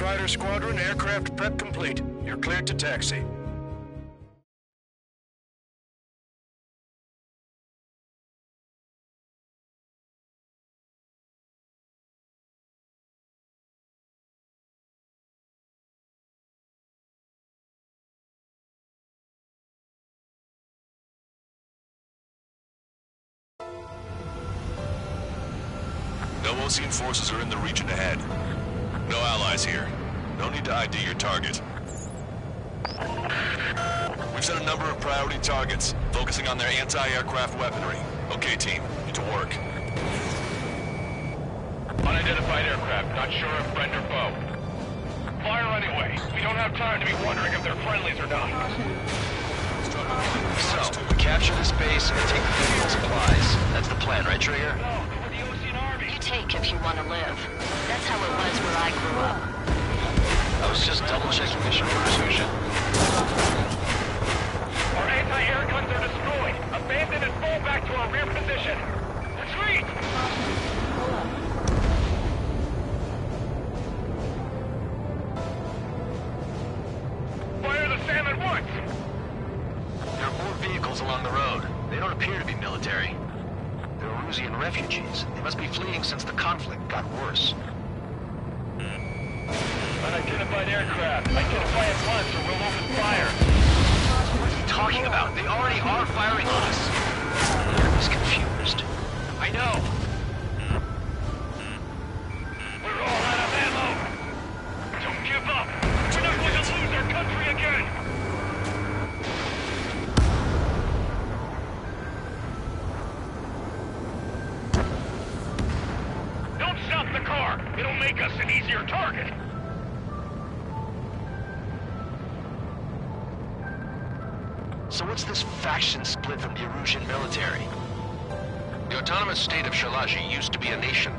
Strider Squadron, aircraft prep complete. You're cleared to taxi. No Osean forces are in the region ahead. No allies here. No need to ID your target. We've set a number of priority targets, focusing on their anti-aircraft weaponry. Okay, team, get to work. Unidentified aircraft, not sure if friend or foe. Fire anyway. We don't have time to be wondering if they're friendlies or not. So, we capture this base and take the critical supplies. That's the plan, right, Trigger? No, we're the Osean Army. You take if you want to live. That's how it was where I grew up. I was just double-checking mission orders, Husha. Our anti-air guns are destroyed. Abandon and fall back to our rear position. Retreat! Fire the SAM at once! There are more vehicles along the road. They don't appear to be military. They're Erusian refugees. They must be fleeing since the conflict got worse. Unidentified aircraft. Identify at once or we'll open fire. What are you talking about? They already are firing on us. He's confused. I know. We're all out of ammo. Don't give up. We're not going to lose our country again. Don't stop the car. It'll make us an easier target. So what's this faction split from the Erusian military? The autonomous state of Shalaji used to be a nation.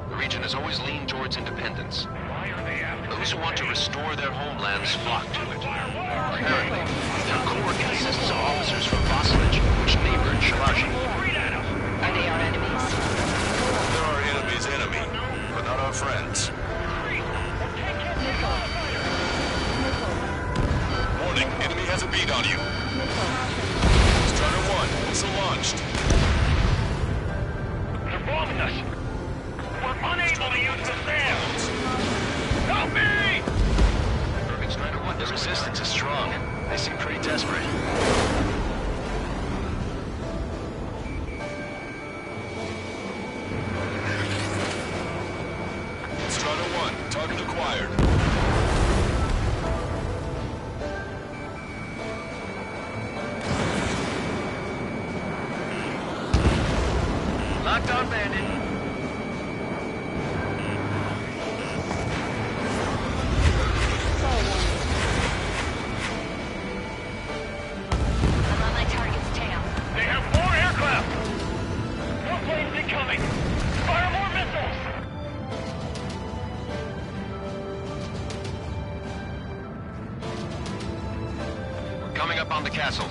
The region has always leaned towards independence. Why are they after Those who want to restore their homelands flock to it. Apparently, their core consists of officers from Vassilage, which neighbored Shalaji. Are they our enemies? They're our enemy's enemy, but not our friends. Warning, enemy has a bead on you. Strider 1, missile launched. They're bombing us. We're unable to use the SAM. Help me! Perfect, Strider 1. The resistance is strong. They seem pretty desperate. Strider 1, target acquired. Locked on, Bandit. I'm on my target's tail. They have more aircraft. More planes incoming. Fire more missiles. We're coming up on the castle.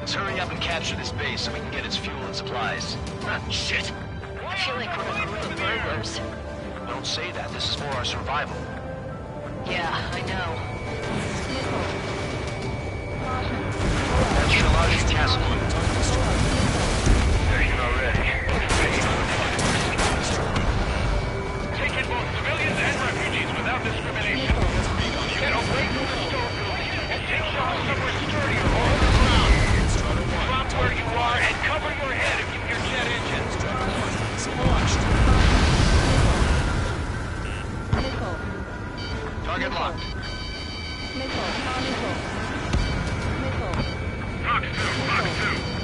Let's hurry up and capture this base so we can get its fuel and supplies. Ah, shit! I feel like we're a group of burglars. Don't say that. This is for our survival. Yeah, I know. That's Shalaji Castle. They're here already. Take in both civilians and refugees without discrimination. Get away from the storeroom and take shelter somewhere sturdier or on the ground. Drop where you are and cover your head if you hear jet engines. Launched. Target locked. Fox 2, Fox 2.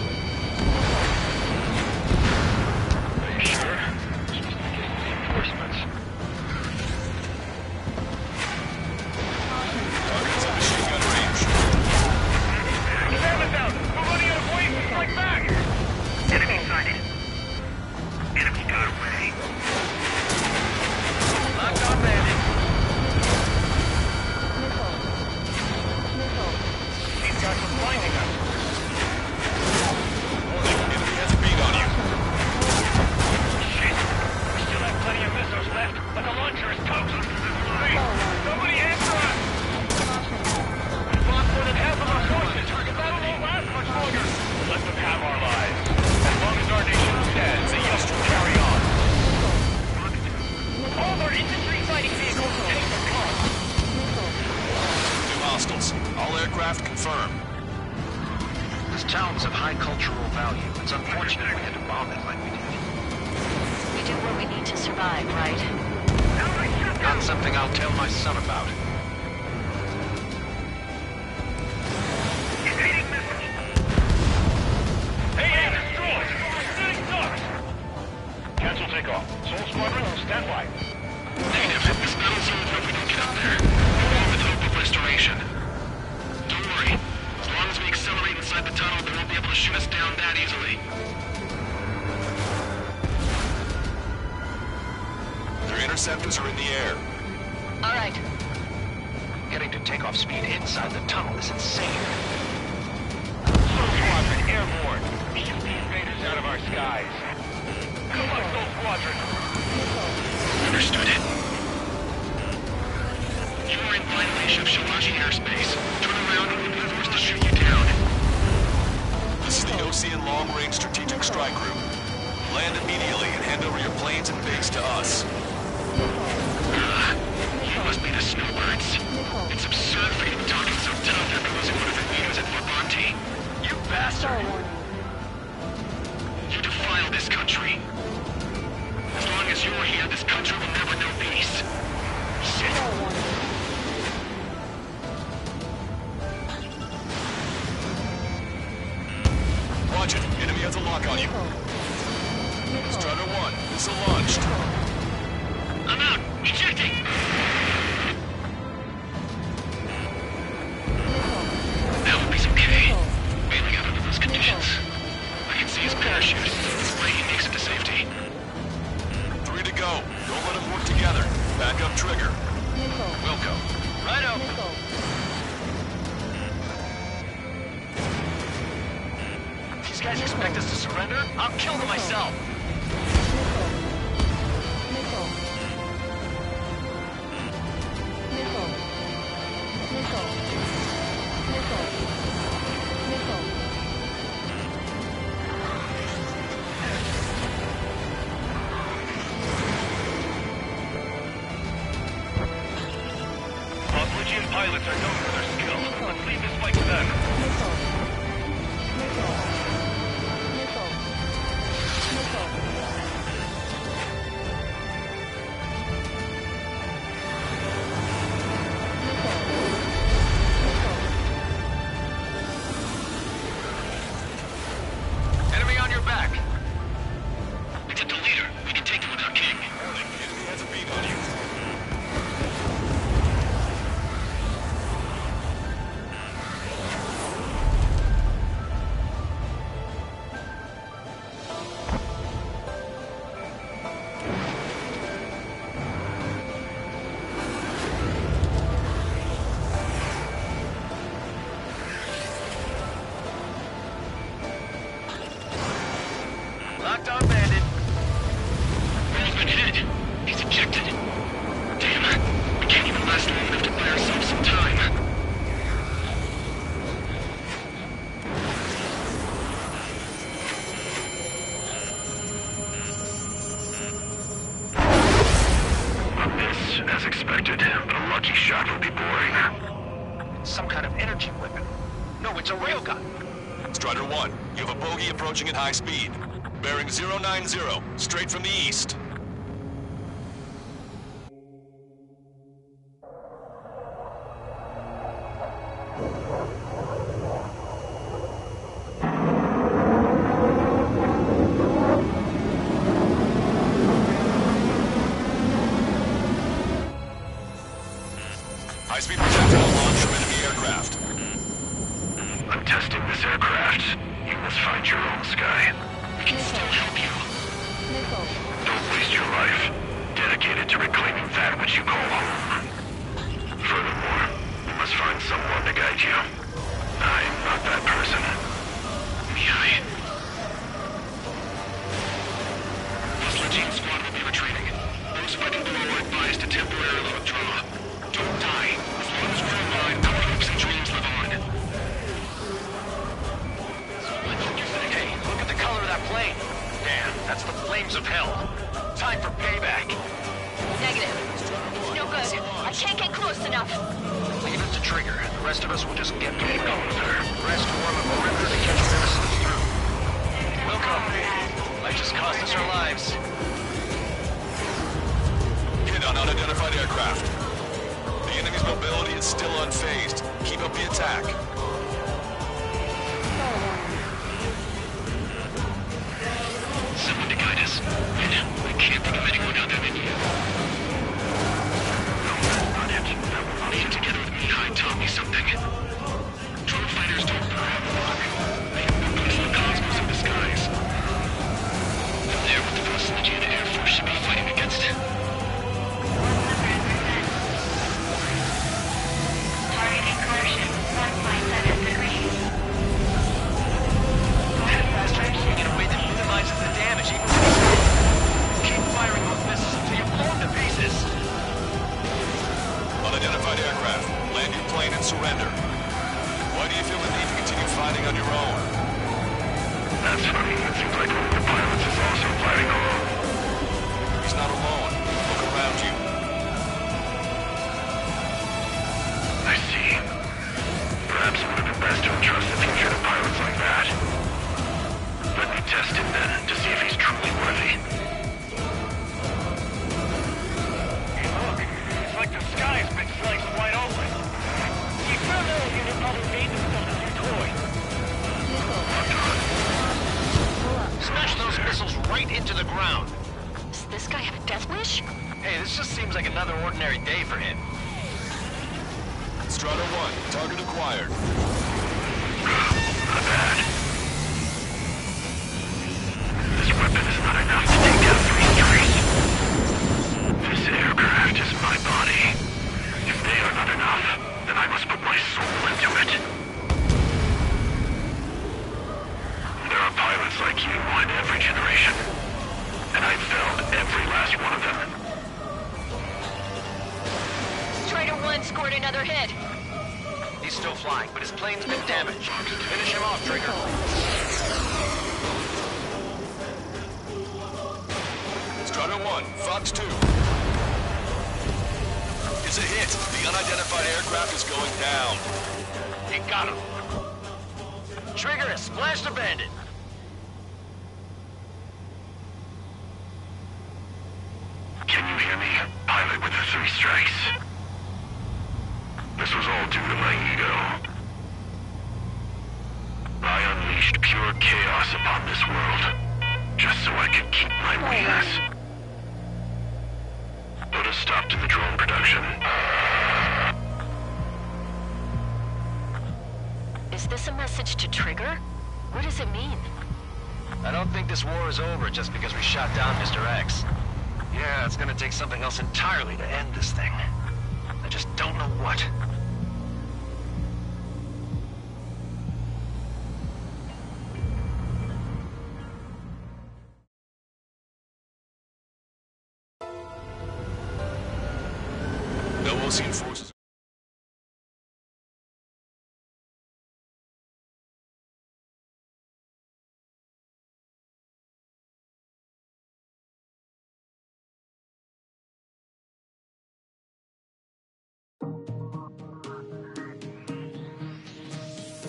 need to survive, right? Not something I'll tell my son about. Hey, destroy! Shooting stars! Cancel takeoff. Soul Squadron, stand by. Negative. This battle zone's if we don't get up there. All with hope of restoration. Don't worry. As long as we accelerate inside the tunnel, they won't be able to shoot us down that easily. Their interceptors are in the air. All right. Getting to takeoff speed inside the tunnel is insane. Soul Squadron, airborne. Shoot the invaders out of our skies. Come on, Soul Squadron. Understood. You are in violation of Shalashi airspace. Turn around and we'll force to shoot you down. This is the Ocean Long Range Strategic Strike Group. Land immediately and hand over your planes and base to us. You must be the snowbirds. It's absurd for you to be talking so tough after losing one of your leaders at Fort Monty. You bastard! You defile this country. As long as you're here, this country will never know peace. Shit. Watch it. Enemy has a lock on you. Strider 1, missile launched. I'm out! Ejecting! That will be okay. Bailing out under those conditions. I can see his parachute. This way he makes it to safety. 3 to go. Don't let them work together. Back up trigger. Wilco. Righto. These guys expect us to surrender? I'll kill them myself. Legion pilots are known for their skill. Let's leave this fight to them. Enemy on your back. Except the leader. We can take him without King. Warning, enemy has a beam on you. Locked on bandit. Man's been hit. He's ejected. Damn. We can't even last long enough to buy ourselves some time. This, as expected, but a lucky shot would be boring. Some kind of energy weapon. No, it's a railgun. Strider 1, you have a bogey approaching at high speed. Bearing 090, straight from the east. High-speed projectile launch from enemy aircraft. I'm testing this aircraft. You must find your own sky. We can still help you. Don't waste your life. Dedicated to reclaiming that which you call home. Furthermore, you must find someone to guide you. I'm not that person. Mihai. This Legion squad will be retreating. Those fighting below are advised to temporarily withdraw. Don't die. As long as we're alive, our hopes and dreams live on. Hey, look at the color of that plane. Damn, that's the flames of hell. Time for payback. Negative. It's no good. I can't get close enough. Leave it to Trigger. The rest of us will just get game going with her. Rest form a perimeter to catch whatever slips through. Welcome. Might just cost us our lives. Unidentified aircraft. The enemy's mobility is still unfazed. Keep up the attack. Someone to guide us. I can't think of anyone other than you. No, not it. Lean together with me. Hyde taught me something. Drone fighters don't grab rock. They glimpse the cosmos of the skies. They're what the first Legion Air Force should be fighting against. Targeting coercion, 1.7 degrees. In a way that minimizes the damage. Keep firing those missiles until you're blown to pieces. Unidentified aircraft. Land your plane and surrender. Why do you feel the need to continue fighting on your own? That's funny. It seems like one of the pilots is also fighting alone. He's not alone. Look around you. I see. Perhaps it would have been best to entrust the future to pilots like that. Let me test him then, to see if he's truly worthy. Hey, look. It's like the sky's been sliced wide open. You found out you didn't bother made this stuff as your toy. Smash those missiles right into the ground. Does this guy have a death wish? Hey, this just seems like another ordinary day for him. Strata 1, target acquired. Not bad. This weapon is not enough to take down 3 trees. This aircraft is my body. If they are not enough, then I must put my soul into it. There are pilots like you in every generation, and I've felled every last one of them. Strider 1 scored another hit. He's still flying, but his plane's been damaged. Finish him off, Trigger. Strata 1, Fox 2. It's a hit. The unidentified aircraft is going down. You got him. Trigger has splashed a bandit. Can you hear me, pilot with the 3 strikes? This was all due to my ego. I unleashed pure chaos upon this world, just so I could keep my wings. Put a stop to the drone production. Is this a message to Trigger? What does it mean? I don't think this war is over just because we shot down Mr. X. Yeah, it's gonna take something else entirely to end this thing. I just don't know what. No Osean forces.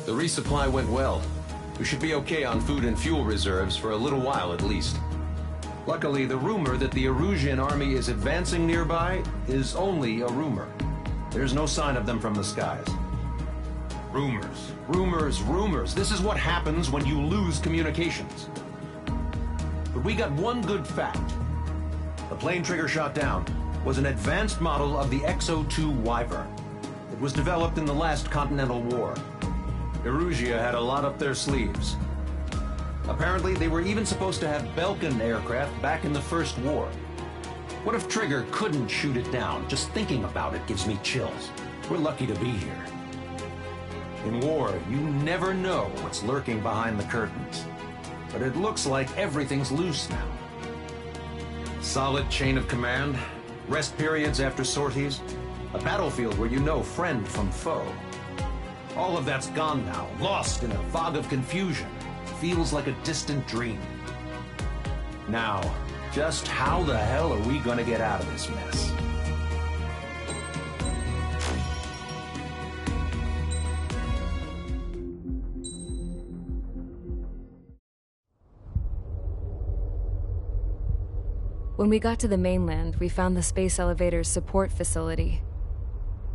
The resupply went well. We should be okay on food and fuel reserves for a little while at least. Luckily, the rumor that the Erusian army is advancing nearby is only a rumor. There's no sign of them from the skies. Rumors, rumors, rumors. This is what happens when you lose communications. But we got one good fact. The plane Trigger shot down was an advanced model of the XO-2 Wyvern. It was developed in the last Continental War. Erusia had a lot up their sleeves. Apparently, they were even supposed to have Belkin aircraft back in the First War. What if Trigger couldn't shoot it down? Just thinking about it gives me chills. We're lucky to be here. In war, you never know what's lurking behind the curtains. But it looks like everything's loose now. Solid chain of command, rest periods after sorties, a battlefield where you know friend from foe. All of that's gone now, lost in a fog of confusion. Feels like a distant dream. Now, just how the hell are we gonna get out of this mess? When we got to the mainland, we found the space elevator's support facility.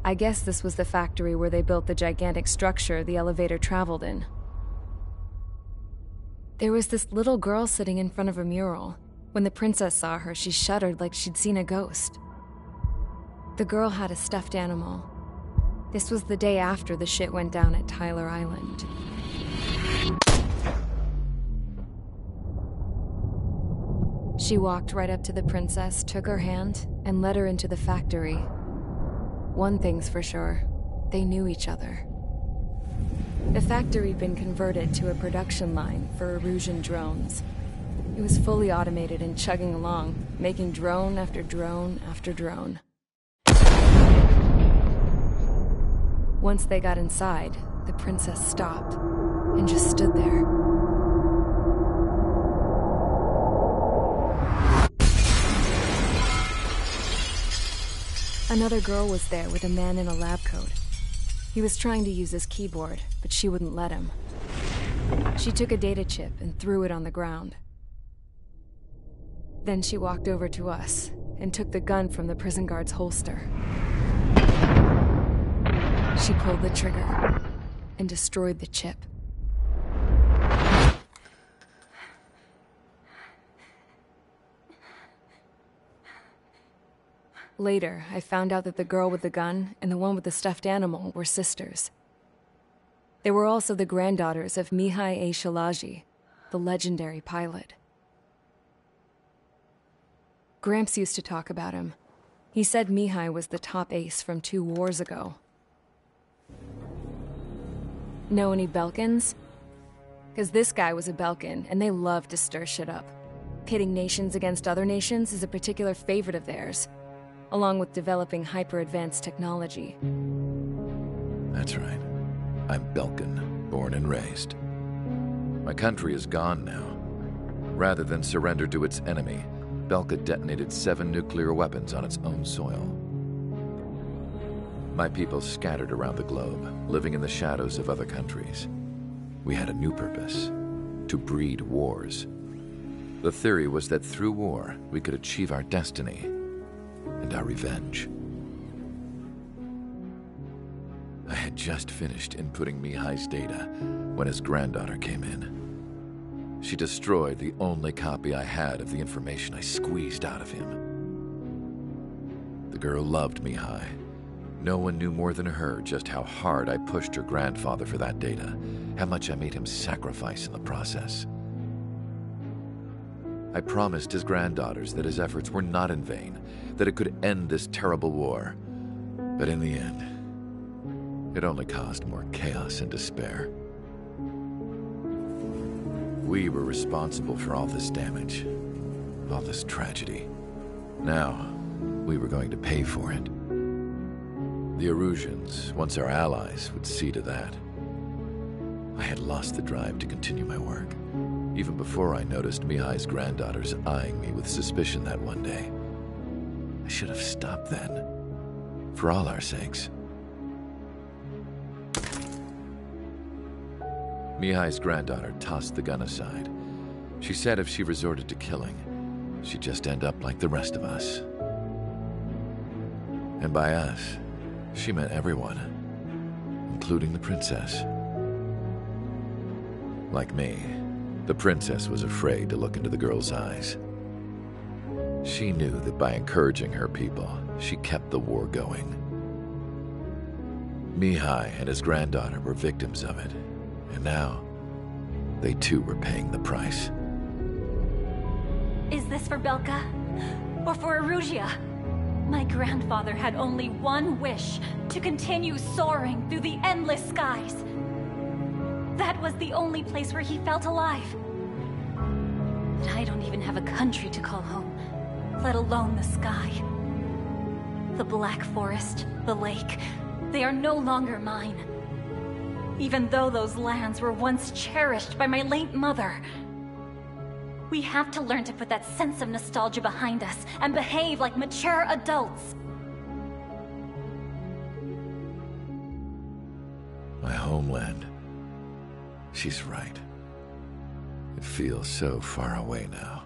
I guess this was the factory where they built the gigantic structure the elevator traveled in. There was this little girl sitting in front of a mural. When the princess saw her, she shuddered like she'd seen a ghost. The girl had a stuffed animal. This was the day after the shit went down at Tyler Island. She walked right up to the princess, took her hand, and led her into the factory. One thing's for sure, they knew each other. The factory'd been converted to a production line for Erusian drones. It was fully automated and chugging along, making drone after drone after drone. Once they got inside, the princess stopped and just stood there. Another girl was there with a man in a lab coat. He was trying to use his keyboard, but she wouldn't let him. She took a data chip and threw it on the ground. Then she walked over to us and took the gun from the prison guard's holster. She pulled the trigger and destroyed the chip. Later, I found out that the girl with the gun and the one with the stuffed animal were sisters. They were also the granddaughters of Mihai A. Shalaji, the legendary pilot. Gramps used to talk about him. He said Mihai was the top ace from 2 wars ago. Know any Belkans? Because this guy was a Belkan, and they love to stir shit up. Pitting nations against other nations is a particular favorite of theirs, along with developing hyper-advanced technology. That's right. I'm Belkan, born and raised. My country is gone now. Rather than surrender to its enemy, Belka detonated 7 nuclear weapons on its own soil. My people scattered around the globe, living in the shadows of other countries. We had a new purpose: to breed wars. The theory was that through war, we could achieve our destiny and our revenge. I had just finished inputting Mihai's data when his granddaughter came in. She destroyed the only copy I had of the information I squeezed out of him. The girl loved Mihai. No one knew more than her just how hard I pushed her grandfather for that data, how much I made him sacrifice in the process. I promised his granddaughters that his efforts were not in vain, that it could end this terrible war. But in the end, it only caused more chaos and despair. We were responsible for all this damage, all this tragedy. Now, we were going to pay for it. The Erusians, once our allies, would see to that. I had lost the drive to continue my work, even before I noticed Mihai's granddaughters eyeing me with suspicion that one day. I should have stopped then, for all our sakes. Mihai's granddaughter tossed the gun aside. She said if she resorted to killing, she'd just end up like the rest of us. And by us, she meant everyone, including the princess. Like me, the princess was afraid to look into the girl's eyes. She knew that by encouraging her people, she kept the war going. Mihai and his granddaughter were victims of it, and now they too were paying the price. Is this for Belka? Or for Erusea? My grandfather had only one wish: to continue soaring through the endless skies. That was the only place where he felt alive. But I don't even have a country to call home, let alone the sky. The Black Forest, the lake, they are no longer mine. Even though those lands were once cherished by my late mother. We have to learn to put that sense of nostalgia behind us and behave like mature adults. My homeland. She's right. It feels so far away now.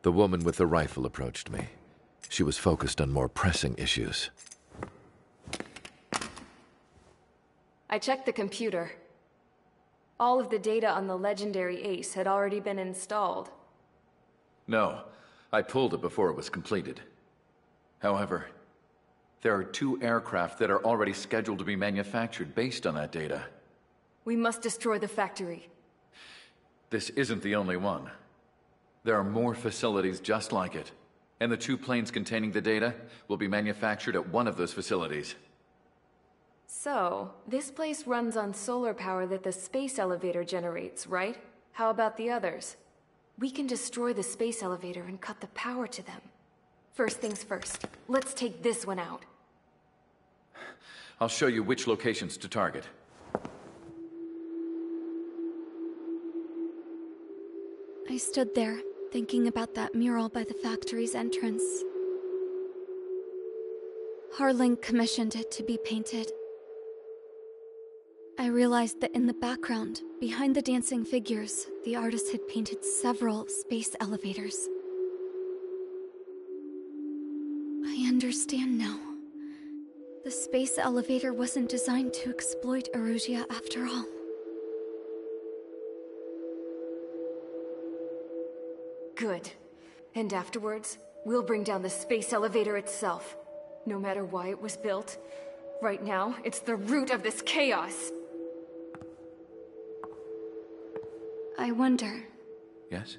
The woman with the rifle approached me. She was focused on more pressing issues. I checked the computer. All of the data on the legendary Ace had already been installed. No, I pulled it before it was completed. However, there are 2 aircraft that are already scheduled to be manufactured based on that data. We must destroy the factory. This isn't the only one. There are more facilities just like it, and the 2 planes containing the data will be manufactured at one of those facilities. So, this place runs on solar power that the space elevator generates, right? How about the others? We can destroy the space elevator and cut the power to them. First things first, let's take this one out. I'll show you which locations to target. I stood there, thinking about that mural by the factory's entrance. Harling commissioned it to be painted. I realized that in the background, behind the dancing figures, the artist had painted several space elevators. I understand now. The space elevator wasn't designed to exploit Erusia after all. Good. And afterwards, we'll bring down the space elevator itself. No matter why it was built, right now, it's the root of this chaos. I wonder... Yes?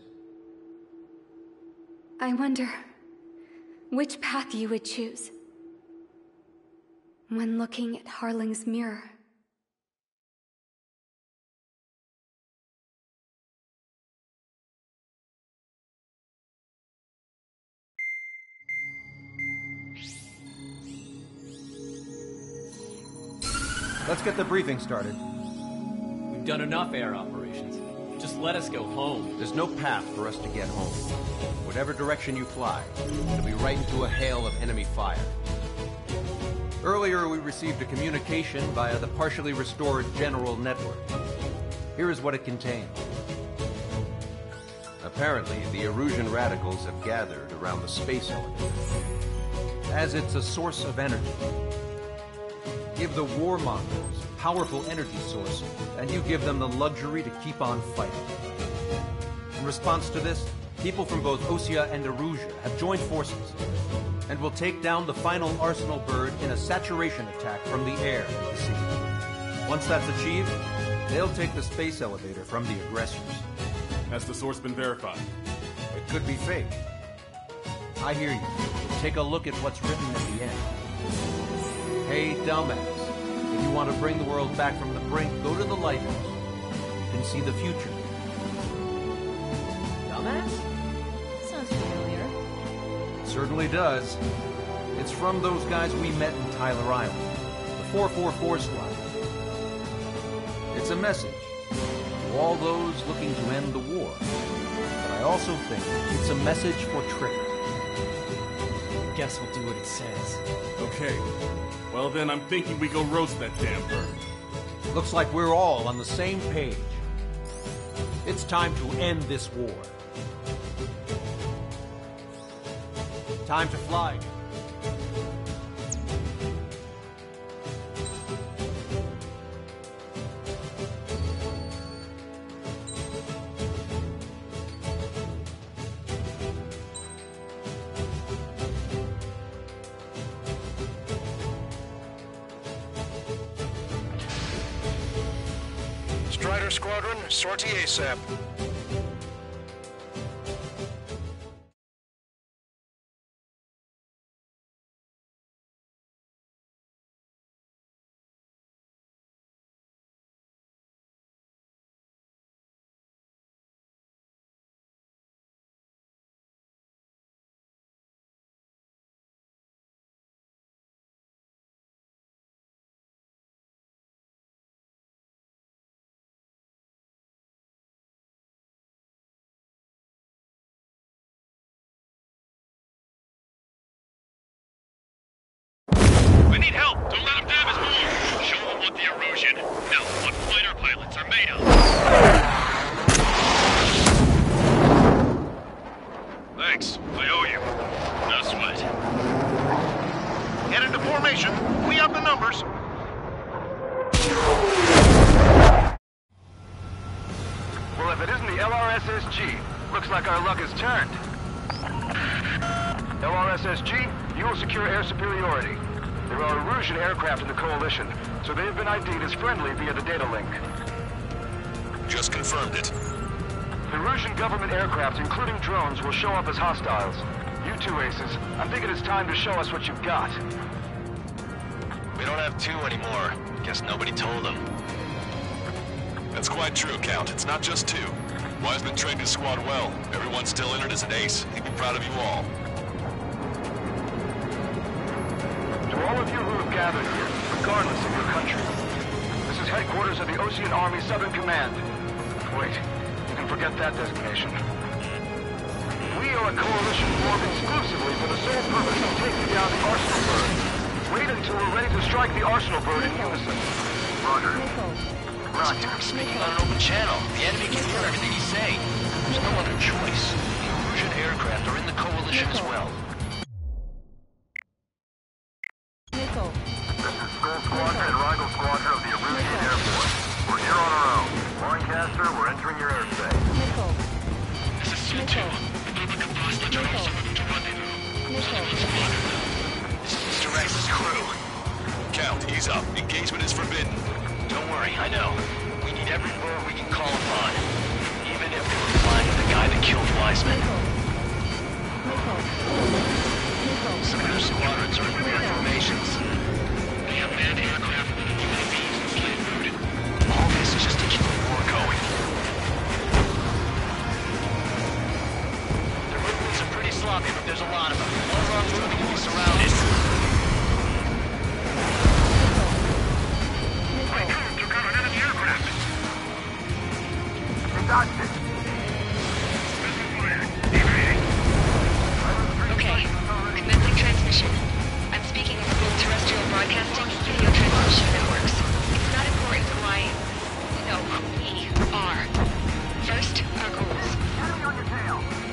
I wonder... which path you would choose when looking at Harling's mirror. Let's get the briefing started. We've done enough air operations. Just let us go home. There's no path for us to get home. Whatever direction you fly, it'll be right into a hail of enemy fire. Earlier, we received a communication via the partially restored General Network. Here is what it contained. Apparently, the Erusian radicals have gathered around the space elevator, as it's a source of energy. Give the warmongers a powerful energy source, and you give them the luxury to keep on fighting. In response to this, people from both Osea and Erusia have joined forces, and will take down the final Arsenal bird in a saturation attack from the air to the sea. Once that's achieved, they'll take the space elevator from the aggressors. Has the source been verified? It could be fake. I hear you. Take a look at what's written at the end. Hey, dumbass. If you want to bring the world back from the brink, go to the lighthouse. You can see the future. Dumbass? Sounds familiar. It certainly does. It's from those guys we met in Tyler Island. The 444 squad. It's a message to all those looking to end the war. But I also think it's a message for Trigger. Guess we'll do what it says. Okay. Well then, I'm thinking we go roast that damn bird. Looks like we're all on the same page. It's time to end this war. Time to fly. Strider Squadron, sortie ASAP. Thanks. I owe you. No sweat. Get into formation. We have the numbers. Well, if it isn't the LRSSG, looks like our luck has turned. LRSSG, you will secure air superiority. There are Erusian aircraft in the Coalition, so they have been ID'd as friendly via the data link. Just confirmed it. The Erusian government aircraft, including drones, will show up as hostiles. You two aces, I'm thinking it's time to show us what you've got. We don't have 2 anymore. Guess nobody told them. That's quite true, Count. It's not just 2. Wiseman trained his squad well. Everyone's still in it as an ace. He'd be proud of you all. To all of you who have gathered here, regardless of your country, this is headquarters of the Osean Army Southern Command. Wait, you can forget that designation. We are a coalition formed exclusively for the sole purpose of taking down the Arsenal Bird. Wait until we're ready to strike the Arsenal Bird in unison. Roger. Roger. I'm speaking on an open channel. The enemy can hear everything you say. There's no other choice. The Erusian aircraft are in the coalition as well. This is Skull Squadron and Rigel Squadron of the Erusian Air Force. We're here on our own. Lancaster, we're entering your airspace. This is C2. This is Mr. X's crew. Count, he's up. Engagement is forbidden. Don't worry, I know. We need every bird we can call upon. Even if they were flying with the guy that killed Wiseman. Some of their squadrons are in weird formations. They have manned aircraft with UAVs and plant food. All this is just to keep the war going. Their movements are pretty sloppy, but there's a lot of them. One wrong move and you'll be surrounded. Okay, commencing transmission. I'm speaking of both terrestrial broadcasting and video transmission networks. It's not important why, no, we are. First, our goals.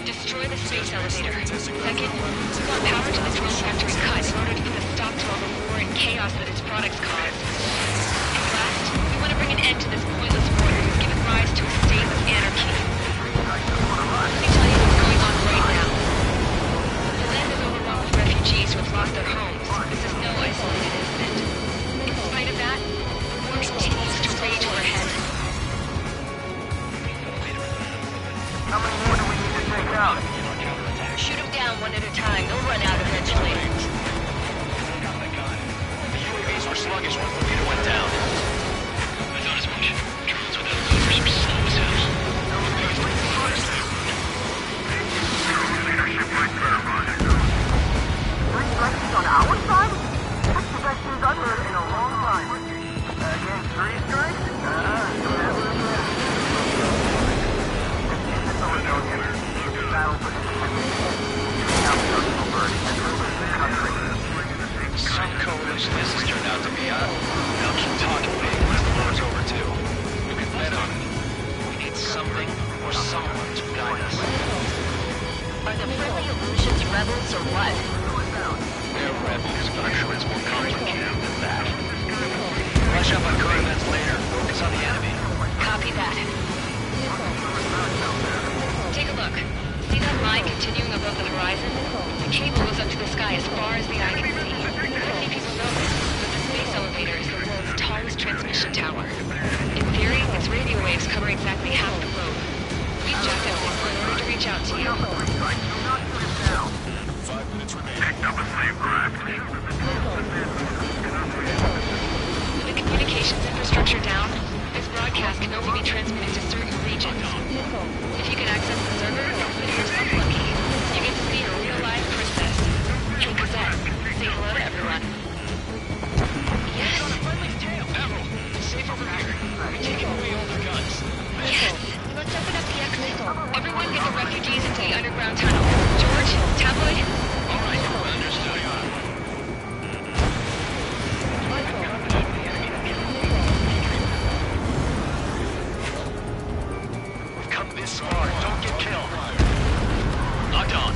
Destroy the space elevator. Second, we want power to the drone factory cut in order to put a stop to all the war and chaos that its products cause. And last, we want to bring an end to this pointless war that has given rise to a state of anarchy. Let me tell you what's going on right now. The land is overrun with refugees who have lost their homes. This is no isolated incident. In spite of that, the war continues to rage overhead. How many more do we need to take out? Shoot them down one at a time. They'll run out eventually. The UAVs were sluggish once the leader went down. I thought as much. Drones without motors are slow as hell. Leadership right there, Roger. 3 strikes on our side? That's the best news I've heard in a long time. Against 3 strikes? Some coalition this has turned out to be, they'll keep talking big once the war's over, too. You can bet on it. We need something or someone to guide us. Are the friendly Erusians rebels or what? They're rebels, but I'm sure it's more complicated than that. Brush up on current events later. Focus on the enemy. Copy that. Take a look. See that line continuing above the horizon? The cable goes up to the sky as far as the eye can see. Many people know this, but the space elevator is the world's tallest transmission tower. In theory, its radio waves cover exactly half the globe. We've jacked up this in order to reach out to you. 5 minutes remaining. Picked up a slave craft. With the communications infrastructure down, this broadcast can only be transmitted to certain regions. If you can access the server, consider yourself lucky. You get to see a real-life princess. Hey, Cosette, say hello to everyone. Yes. Admiral, safe over here. We're taking away all the guns. Yes. Let's open up the exit. Everyone get the refugees into the underground tunnel. George, Tabloid. All right, understood. We've come this far. Don't get killed. Locked on.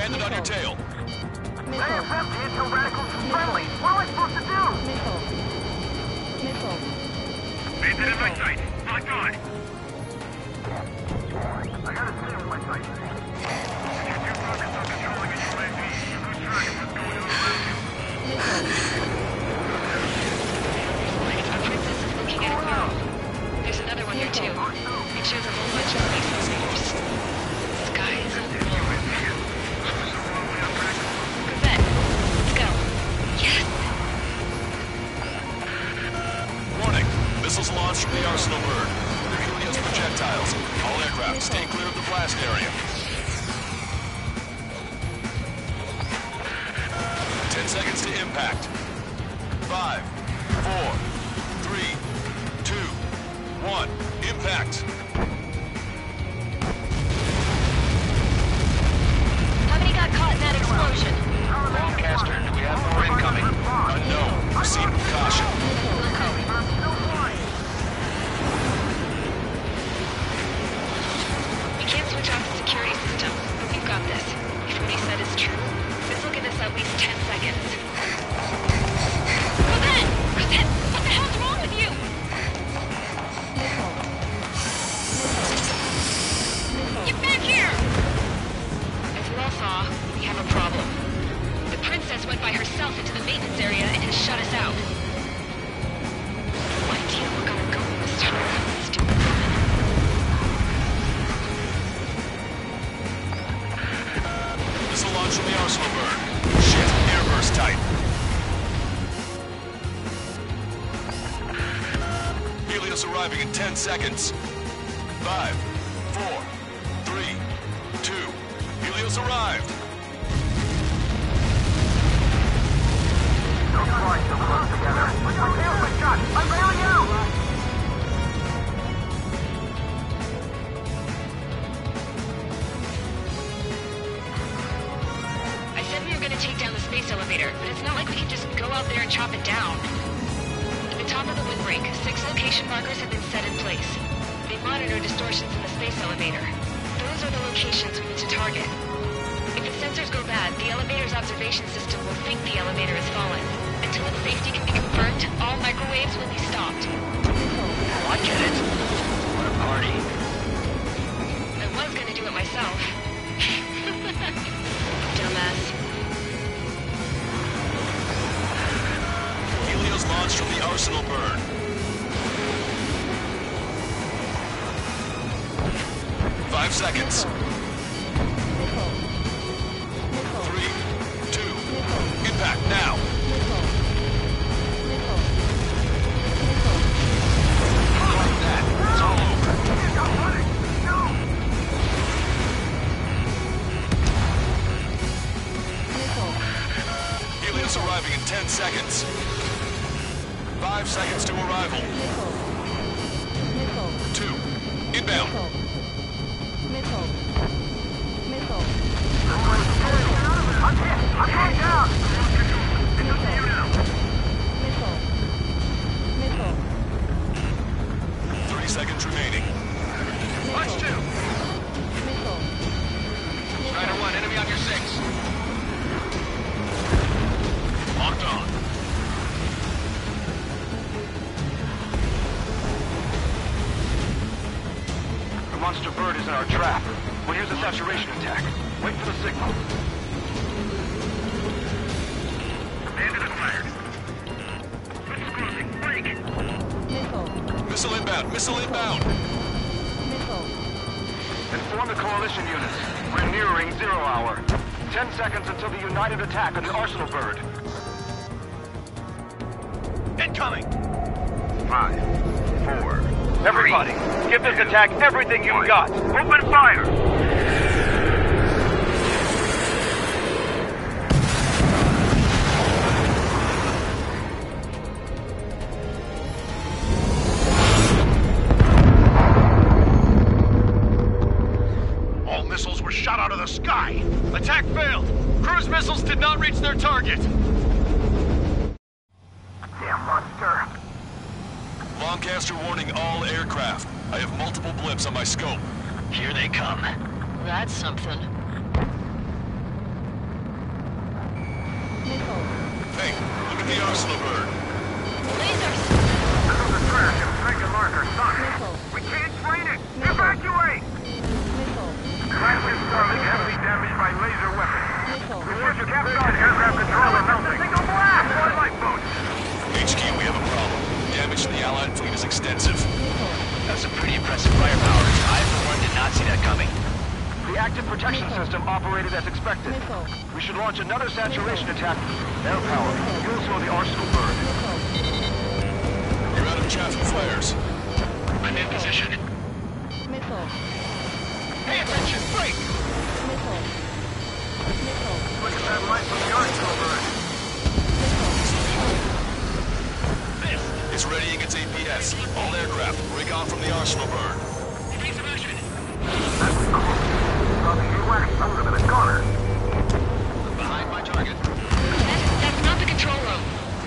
Bandit on your tail. They have empty until radicals are friendly. What am I supposed to do? Bandit in my sight. Locked on. I gotta see him with my sight. If you're too focused on controlling a UAV, you lose track of what's going on around you. Our princess is looking at a girl. There's another one here too. It shows a whole bunch of police elevators. Sky is a Rosette, let's go. Yes! Warning. Missiles launched from the Arsenal bird. They're Helios projectiles. All aircraft, stay clear of the blast area. 10 seconds to impact. 5, 4, 3, 2, 1. Impact. How many got caught in that explosion? Lancaster, do we have more incoming? Unknown. Proceed with caution. We can't switch off the security system, but we've got this. If what he said is true, this will give us at least 10 seconds. Rosette! Rosette! What the hell's wrong with you? Get back here! As we all saw, we have a problem. The princess went by herself into the maintenance area and has shut us out. No idea we're gonna go in this stupid woman. Missile launch from the Arsenal bird. Shit, airburst type. Helios arriving in 10 seconds. 5, 4, 3, 2. Helios arrived. Don't fly so close together. My tail's been shot. I'm bailing out. I said we were gonna take down the space elevator, but it's not like we can just go out there and chop it down. At the top of the windbreak, 6 location markers have been set in place. They monitor distortions in the space elevator. Those are the locations we need to target. If the sensors go bad, the elevator's observation system will think the elevator has fallen. Until its safety can be confirmed, all microwaves will be stopped. I get it. What a party. I was gonna do it myself. Dumbass. Helios launched from the Arsenal bird. 5 seconds. 3, 2, impact now. Like that, it's all over. Helios arriving in 10 seconds. 5 seconds to arrival. 2, inbound. I'm going down. It's up to you now. 30 seconds remaining. Watch 2. Strider 1, enemy on your 6. Locked on. The monster bird is in our trap. We'll use a saturation attack. Wait for the signal. Bandit acquired. It's closing. Break. Missile inbound. Missile inbound. Inform the coalition units. We're nearing 0 hour. 10 seconds until the united attack on the Arsenal bird. Incoming. 5, 4. Everybody, give this attack everything you've got. Open fire! All missiles were shot out of the sky. Attack failed. Cruise missiles did not reach their target. Damn monster. Lancaster warning all aircraft. I have multiple blips on my scope. Here they come. That's something. the arsenal burn. Lasers! Missiles are trash and second marker sunk. We can't train it! Evacuate! Classic Starlink heavily damaged by laser weapons. Report to capsize aircraft control and melting. Signal blast! More lifeboats! HQ, we have a problem. Damage to the Allied fleet is extensive. That's some pretty impressive firepower. I, for one, did not see that coming. The active protection system operated as expected. We should launch another saturation attack. Air power. You'll slow the arsenal burn. You're out of chaff and flares. I'm in position. Pay attention! Break! Look at that light from the arsenal burn. It's readying its APS. All aircraft, recon from the arsenal burn. Behind my target. That's not the control room.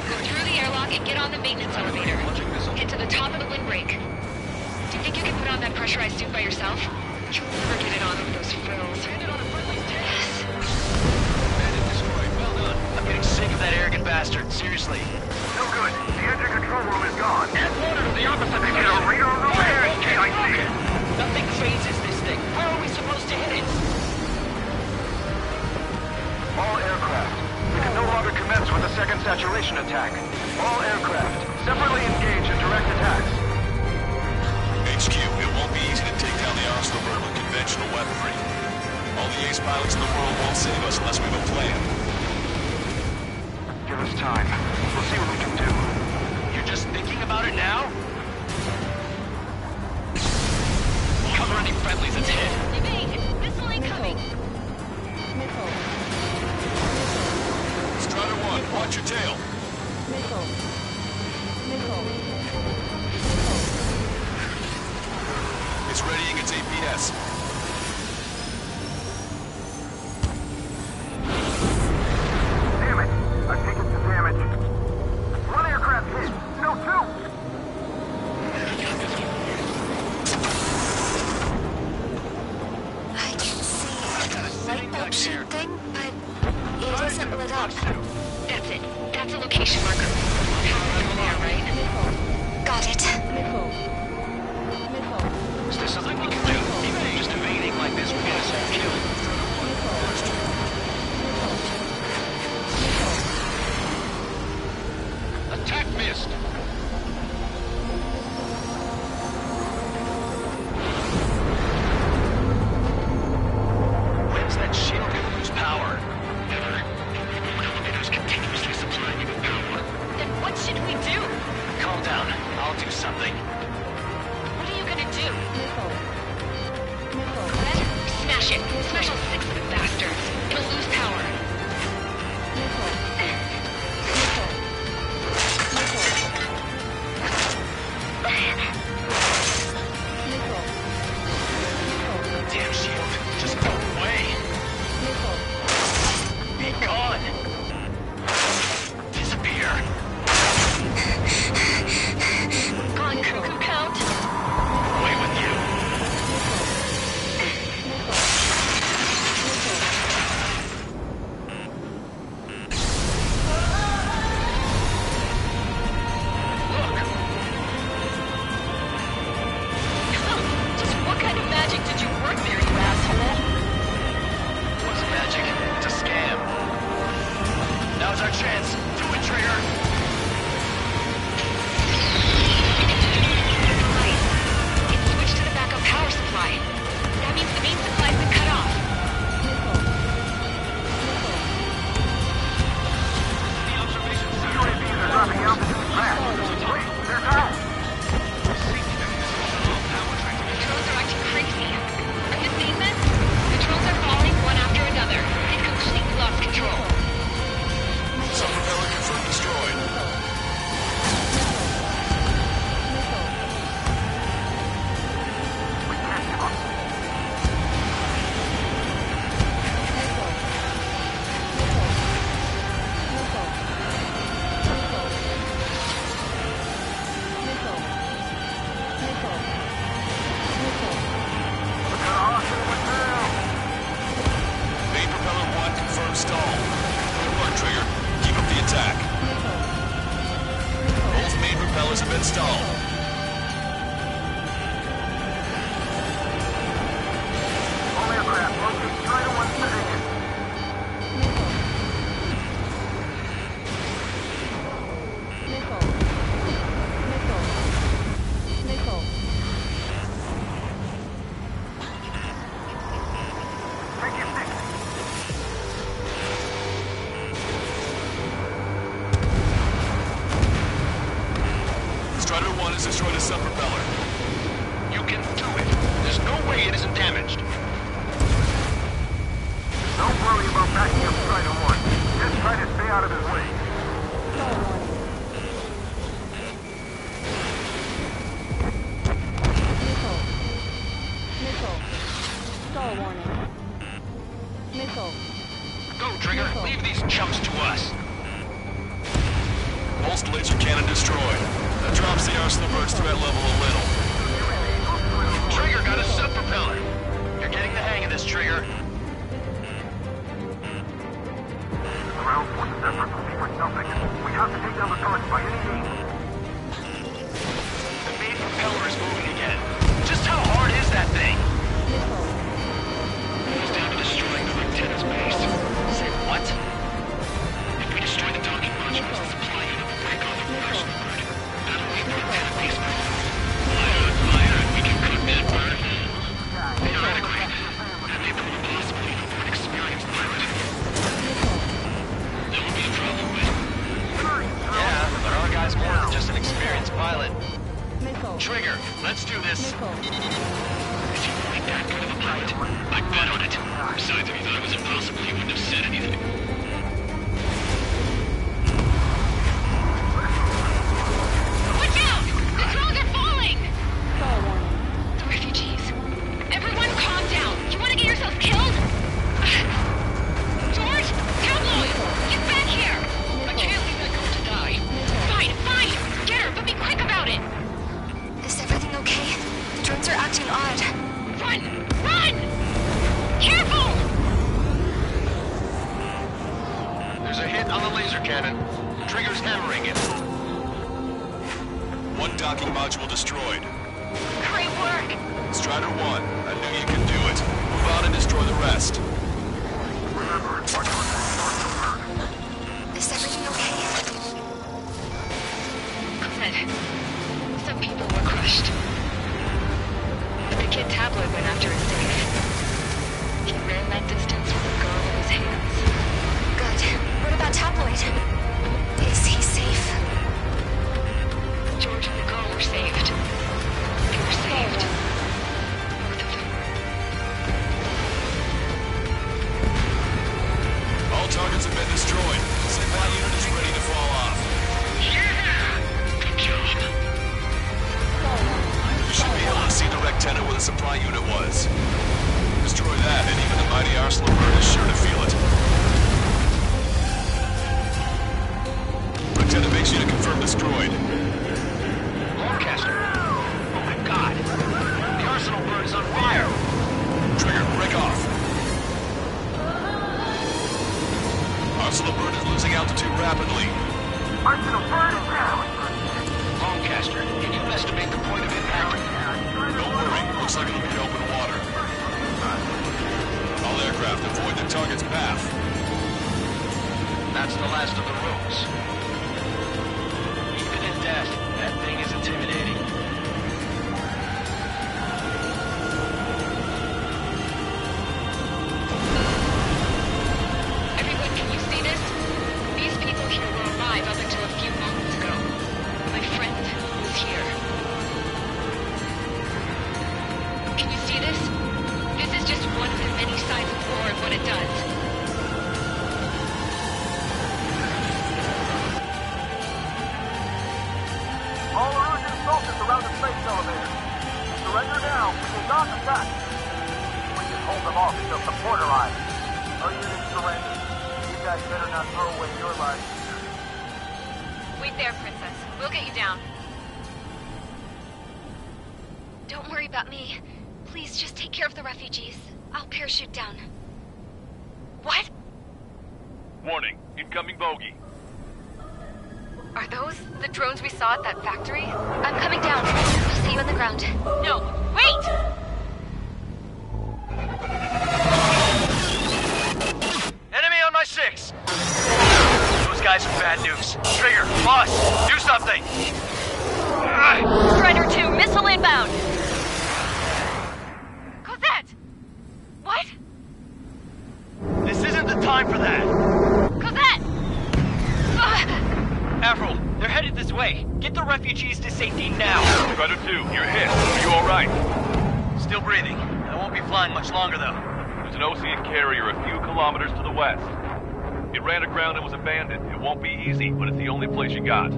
Go through the airlock and get on the maintenance elevator. Get to the top of the windbreak. Do you think you can put on that pressurized suit by yourself? You'll never get it on with those frills. Yes. Bandit destroyed. Well done. I'm getting sick of that arrogant bastard. Seriously. No good. The engine control room is gone. Add water to the opposite They get a radar over there. I see it. Nothing phases this thing. Where are we supposed to hit it? All aircraft. We can no longer commence with a second saturation attack. All aircraft, separately engage in direct attacks. HQ, it won't be easy to take down the arsenal burn with conventional weaponry. All the ace pilots in the world won't save us unless we have a plan. Give us time. We'll see what we can do. You're just thinking about it now? Cover any friendlies that's hit. Evade! Missile incoming! Strider 1, watch your tail. It's readying its APS. Damn it! I've taken some damage. One aircraft hit. No, two! I can see a light bulb shaped thing, but it isn't lit up. That's it. That's a location marker. Power over there, right? Got it. Is there something we can do? Just evading like this will get us all killed. Attack missed! When's that shield gonna lose power? Never. It was continuously supplying you with power. Then what should we do? Calm down. I'll do something. What are you gonna do? What? Smash it. Smash all 6 of the bastards. It'll lose power. Damn shield. Just go away. Be gone. Disappear. Gone cuckoo count. Away with you. Stall warning. Missile. Go, Trigger. Missile. Leave these chumps to us. Pulsed laser cannon destroyed. That drops the Arsenal bird's threat level a little. Trigger got a sub-propeller. You're getting the hang of this, Trigger. Ground forces effort will be for nothing. We have to take down the target by any means. The main propeller is moving again. Just how hard is that thing? It's down to destroying the lieutenant's base. Say what? If we destroy the docking modules, the supply unit will break off from Arsenal bird. That'll leave the lieutenant base mode. Fire on fire, and we can cook that bird. Theoretically, that may prove impossible even for an experienced pilot. There will be a problem with. Yeah, but our guy's more than just an experienced pilot. Missile. Trigger, let's do this. Missile. Is he really that good of a pilot? I'd bet on it. Besides, if he thought it was impossible, he wouldn't have said anything. Watch out! The drones are falling! Stall warning. The refugees. Everyone calm down. You want to get yourself killed? George! Tabloid! Get back here! I can't leave that girl to die. Fine, fine! Get her, but be quick about it! Is everything okay? The drones are acting odd. Run! Run! Careful! There's a hit on the laser cannon. Trigger's hammering it. One docking module destroyed. Great work! Strider 1, I knew you could do it. Move on and destroy the rest. Is everything okay? Cosette, some people were crushed. But the kid Tabloid went after his safe. He ran that distance with a girl in his hands. Good. What about Tabloid? Is he safe? George and the girl were saved. They were saved. Both of them. All targets have been destroyed. Supply unit is ready to fall off. Yeah! Good job. You should be able to see the Rectenna where the supply unit was. Destroy that, and even the mighty Arsenal bird is sure to feel it. Rectenna makes you to confirm destroyed. Lancaster! Oh my god! The Arsenal bird is on fire! Trigger, break off. Arsenal bird is losing altitude rapidly. Arsenal bird is down! Lancaster, can you estimate the point of impact? Don't worry, looks like it'll be open water. All aircraft avoid the target's path. That's the last of the rooms. Even in death, that thing is intimidating. Everyone, can you see this? These people here were alive up until a few moments ago. My friend was here. Can you see this? This is just one of the many sides of war and what it does. All Erusian soldiers around the space elevator. Surrender now. We will not attack. We can hold them off until support arrives. Our units surrender. You guys better not throw away your lives either. Wait there, Princess. We'll get you down. Don't worry about me. Please just take care of the refugees. I'll parachute down. What? Warning, incoming bogey. Are those the drones we saw at that factory? I'm coming down. I'll see you on the ground. No, wait! Enemy on my 6! Those guys are bad news. Trigger, boss, do something! Strider 2, missile inbound! Cosette! What? This isn't the time for that! Cosette! Avril, they're headed this way. Get the refugees to safety now. Strider 2, you're hit. Are you alright? Still breathing. I won't be flying much longer, though. There's an Osean carrier a few kilometers to the west. It ran aground and was abandoned. It won't be easy, but it's the only place you got.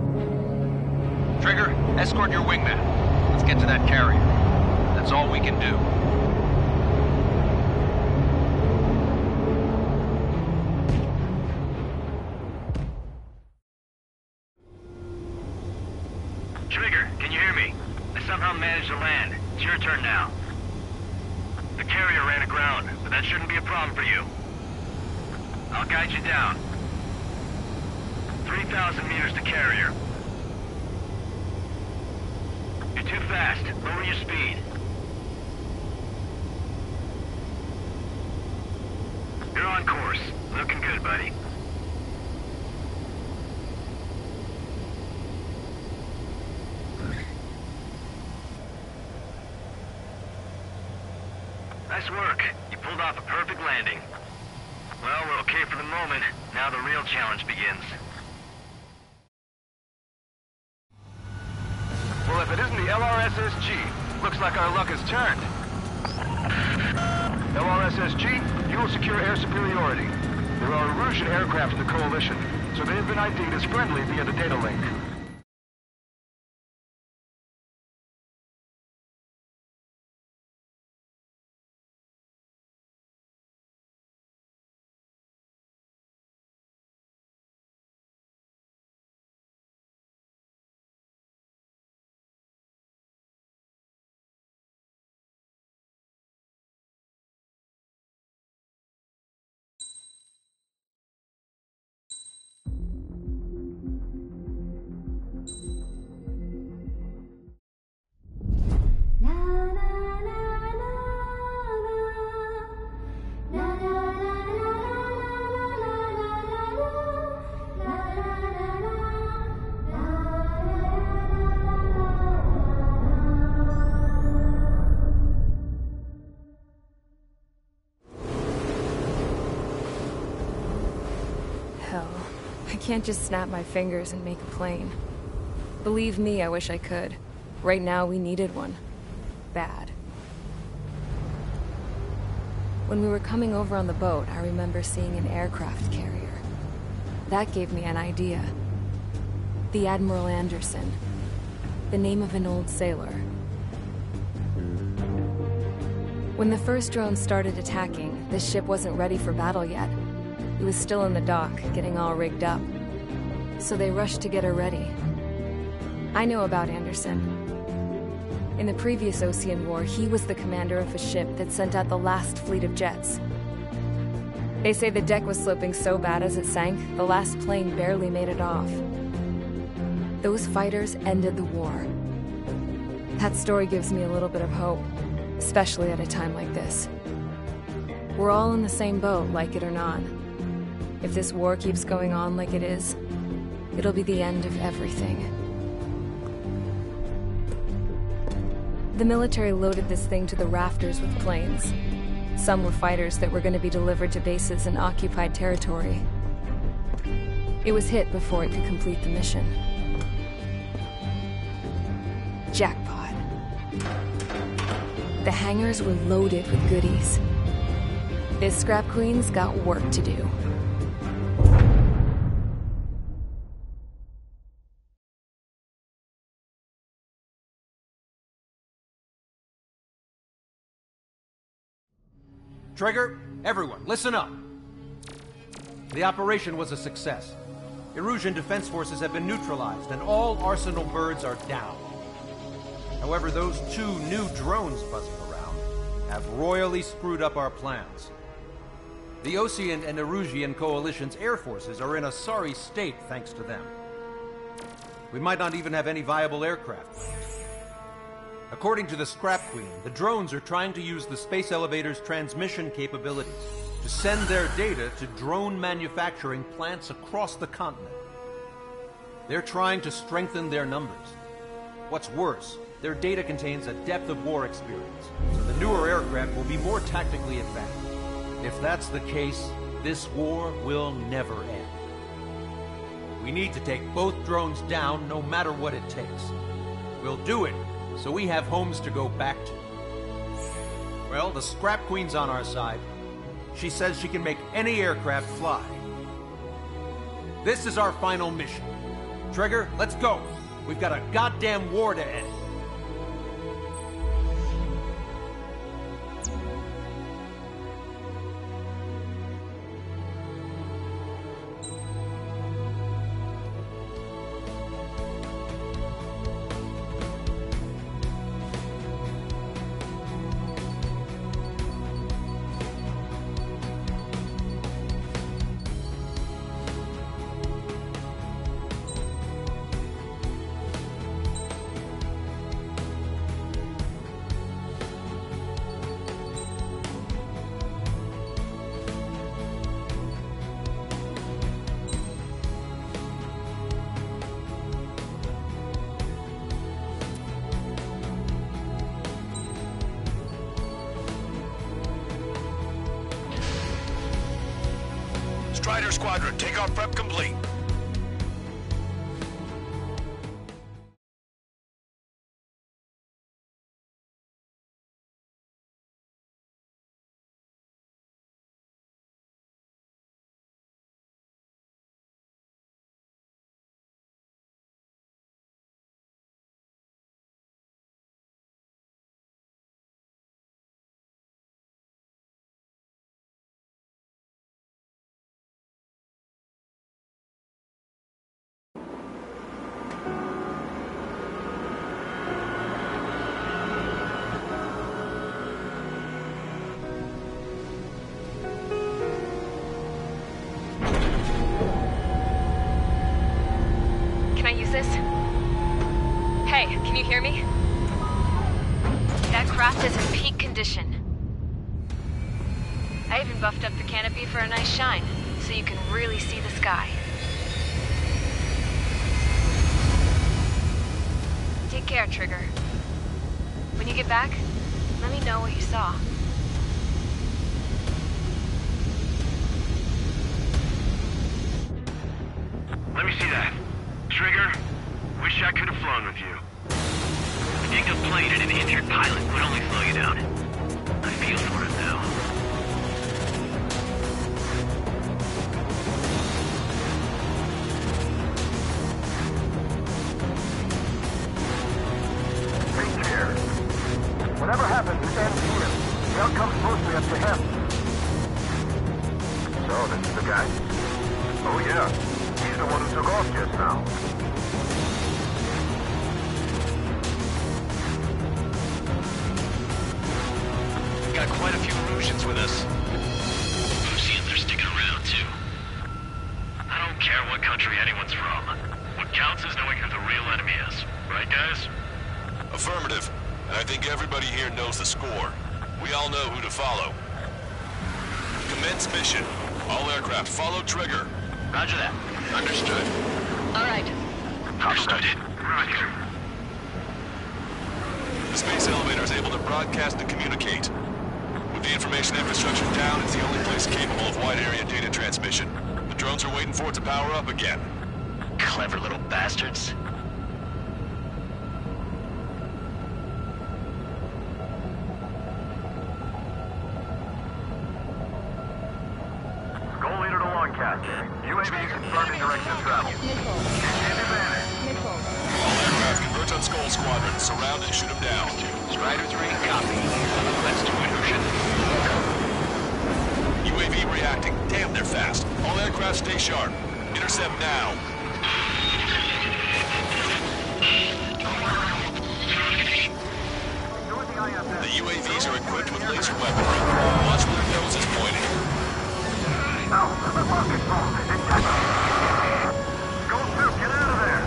Trigger, escort your wingman. Let's get to that carrier. That's all we can do. managed to land. It's your turn now. The carrier ran aground, but that shouldn't be a problem for you. I'll guide you down. 3,000 meters to carrier. You're too fast. Lower your speed. You're on course. Looking good, buddy. Nice work. You pulled off a perfect landing. Well, we're okay for the moment. Now the real challenge begins. Well, if it isn't the LRSSG, looks like our luck has turned. LRSSG, you will secure air superiority. There are Erusian aircraft in the Coalition, so they have been ID'd as friendly via the data link. I can't just snap my fingers and make a plane. Believe me, I wish I could. Right now, we needed one. Bad. When we were coming over on the boat, I remember seeing an aircraft carrier. That gave me an idea. The Admiral Anderson. The name of an old sailor. When the first drone started attacking, the ship wasn't ready for battle yet. It was still in the dock, getting all rigged up. So they rushed to get her ready. I know about Anderson. In the previous Osean War, he was the commander of a ship that sent out the last fleet of jets. They say the deck was sloping so bad as it sank, the last plane barely made it off. Those fighters ended the war. That story gives me a little bit of hope, especially at a time like this. We're all in the same boat, like it or not. If this war keeps going on like it is, it'll be the end of everything. The military loaded this thing to the rafters with planes. Some were fighters that were going to be delivered to bases in occupied territory. It was hit before it could complete the mission. Jackpot. The hangars were loaded with goodies. This Scrap Queen's got work to do. Trigger, everyone, listen up. The operation was a success. Erusian defense forces have been neutralized, and all Arsenal birds are down. However, those 2 new drones buzzing around have royally screwed up our plans. The Osean and Erusian Coalition's air forces are in a sorry state thanks to them. We might not even have any viable aircraft. According to the Scrap Queen, the drones are trying to use the space elevator's transmission capabilities to send their data to drone manufacturing plants across the continent. They're trying to strengthen their numbers. What's worse, their data contains a depth of war experience, so the newer aircraft will be more tactically advanced. If that's the case, this war will never end. We need to take both drones down no matter what it takes. We'll do it so we have homes to go back to. Well, the Scrap Queen's on our side. She says she can make any aircraft fly. This is our final mission. Trigger, let's go. We've got a goddamn war to end. Strider Squadron, takeoff prep complete. Can I use this? Hey, can you hear me? That craft is in peak condition. I even buffed up the canopy for a nice shine, so you can really see the sky. Take care, Trigger. When you get back, let me know what you saw. Let me see that. Trigger, wish I could have flown with you. A dinged-up plane and an injured pilot would only slow you down. I feel for him now. Take care. Whatever happens, it ends here. The outcome's mostly up to him. So, this is the guy? Oh, yeah. He's the one who took off just now. We got quite a few Erusians with us. Erusians are sticking around, too. I don't care what country anyone's from. What counts is knowing who the real enemy is. Right, guys? Affirmative. And I think everybody here knows the score. We all know who to follow. Commence mission. All aircraft follow Trigger. Roger that. Understood. All right. Understood. Roger. The space elevator is able to broadcast and communicate. With the information infrastructure down, it's the only place capable of wide-area data transmission. The drones are waiting for it to power up again. Clever little bastards. Goal leader to Longcast. UAV confirming direction of travel. Missile. Missile. All aircraft converge on Skull Squadron. Surround and shoot them down. Strider 3, copy. Let's do it, Ocean. UAV reacting. Damn, they're fast. All aircraft stay sharp. Intercept now. The UAVs are equipped with laser weaponry. Watch where their nose is pointing. Goal 2, get out of there!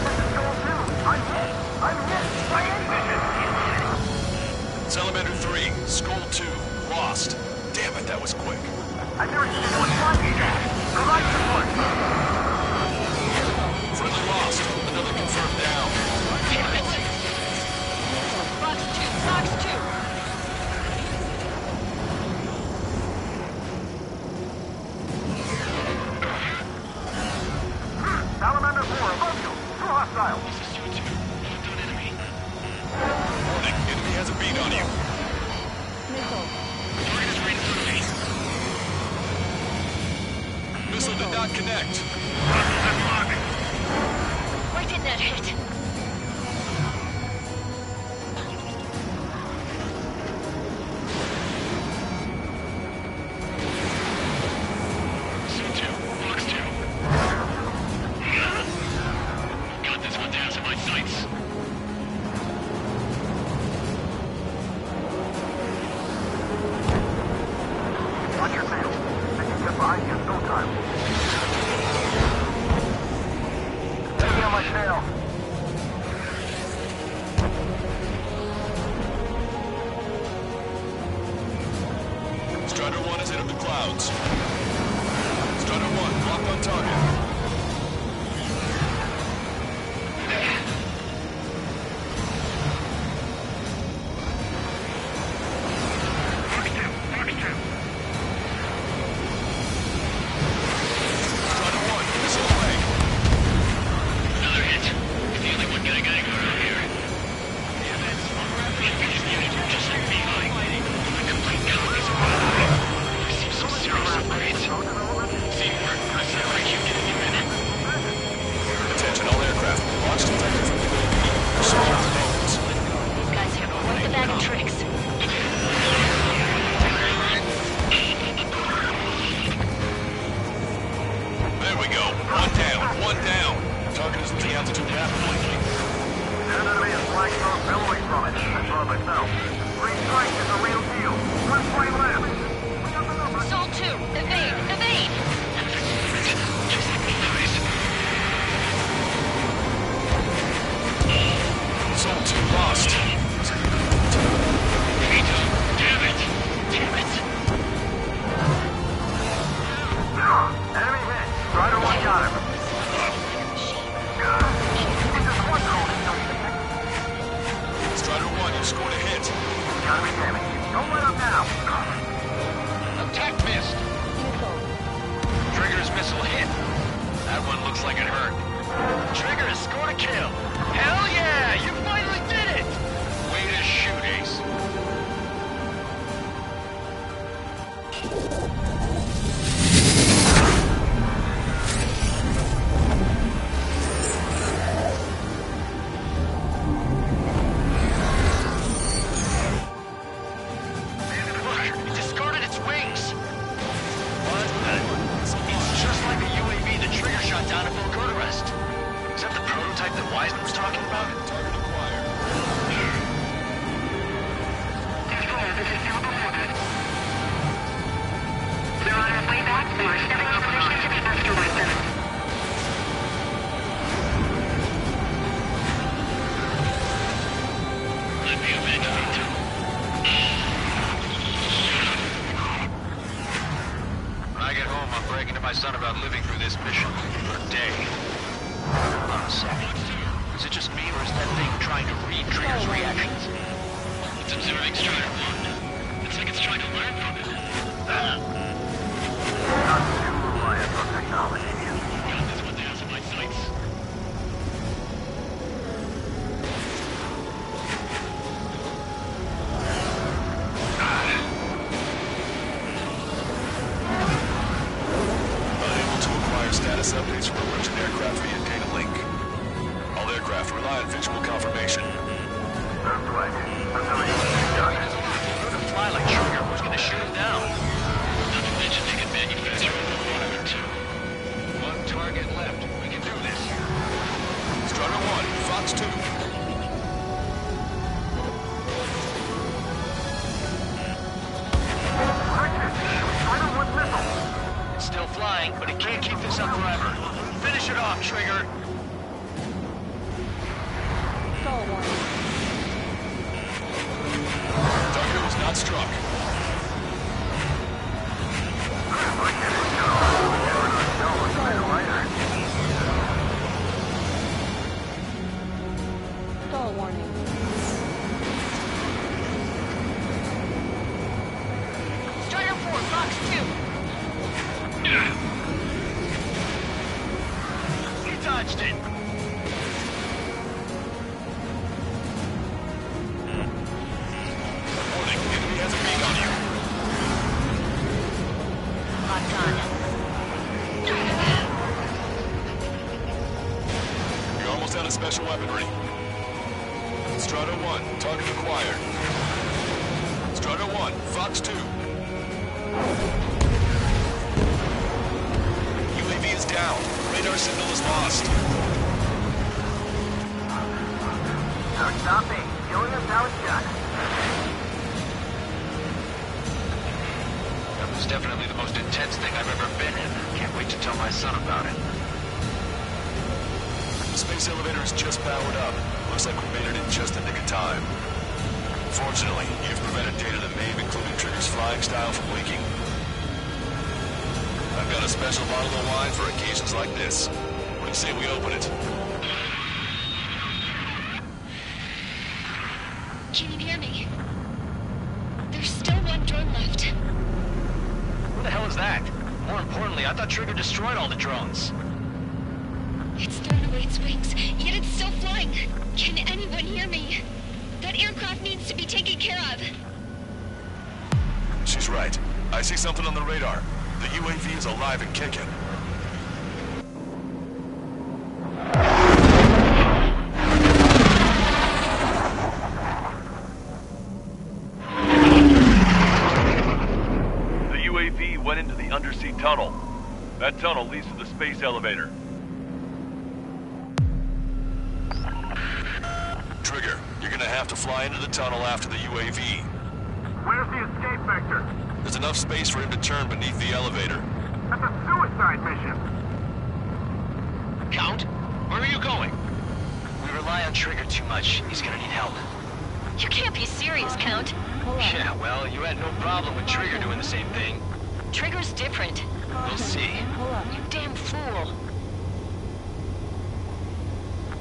This is Goal 2! I'm hit! By enemy! Salamander 3, Skull 2, lost. Damn it, that was quick. I've never seen anyone fly these guys! Provide support! Friendly lost. Another confirmed down. Damn it! Fox 2! Salamander 4, above you! Two hostiles! Warning, enemy has a beat on you. Missile. Missile did not connect. Why didn't that hit? Watch your tail. They can get behind you in no time. Enemy on my tail. Strider 1 is into the clouds. Strider 1, locked on target. Updates from emergent aircraft via data link. All aircraft rely on visual confirmation. That's right. I'm telling you, Let him fly like Trigger. Who's gonna shoot him down? Not to mention they can manufacture a too. One target left. We can do this. Strider 1, Fox 2. It's still flying, but it can't keep this up forever. Finish it off, Trigger. Stall warning. Target was not struck. Stall warning. Strider 4, Fox 2. He dodged it. Warning, enemy has a beak on you. Hot gun. You're almost out of special weaponry. Strider 1, target acquired. Strider 1, Fox 2. UAV is down. Radar signal is lost. Start stopping. Killing us out shot. That was definitely the most intense thing I've ever been in. Can't wait to tell my son about it. The space elevator is just powered up. Looks like we made it in just the nick of time. Fortunately, you've prevented data that may have included Trigger's flying style from leaking. I've got a special bottle of wine for occasions like this. What do you say we open it? Can you hear me? There's still one drone left. Who the hell is that? More importantly, I thought Trigger destroyed all the drones. It's thrown away its wings, yet it's still flying. Can anyone hear me? That aircraft needs to be taken care of. She's right. I see something on the radar. The UAV is alive and kicking. The UAV went into the undersea tunnel. That tunnel leads to the space elevator. Trigger, you're gonna have to fly into the tunnel after the UAV. Where's the escape vector? There's enough space for him to turn beneath the elevator. That's a suicide mission. Count, where are you going? We rely on Trigger too much. He's gonna need help. You can't be serious, Count. Yeah, well, you had no problem with Trigger doing the same thing. Trigger's different. We'll see. You damn fool.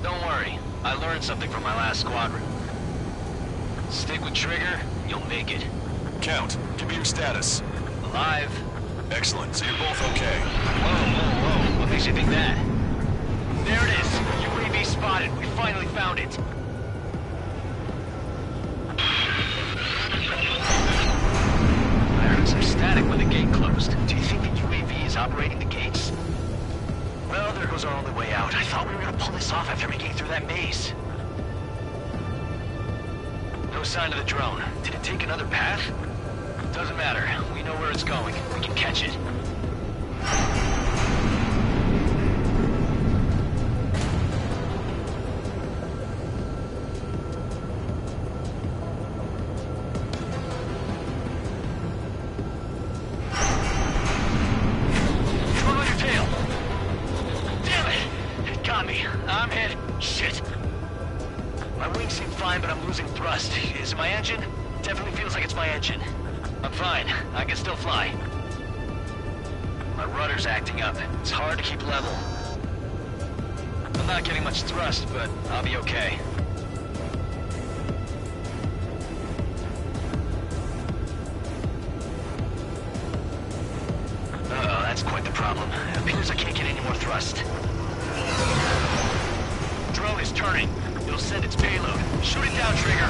Don't worry. I learned something from my last squadron. Stick with Trigger, you'll make it. Count, give me your status. Alive. Excellent, so you're both okay. Whoa. What makes you think that? There it is. UAV spotted. We finally found it. I heard some static when the gate operating the gates? Well, there goes our only way out. I thought we were gonna pull this off after making it through that maze. No sign of the drone. Did it take another path? Doesn't matter. We know where it's going. We can catch it. Thrust, but I'll be okay. Uh-oh, that's quite the problem. It appears I can't get any more thrust. Drone is turning. It'll send its payload. Shoot it down, Trigger.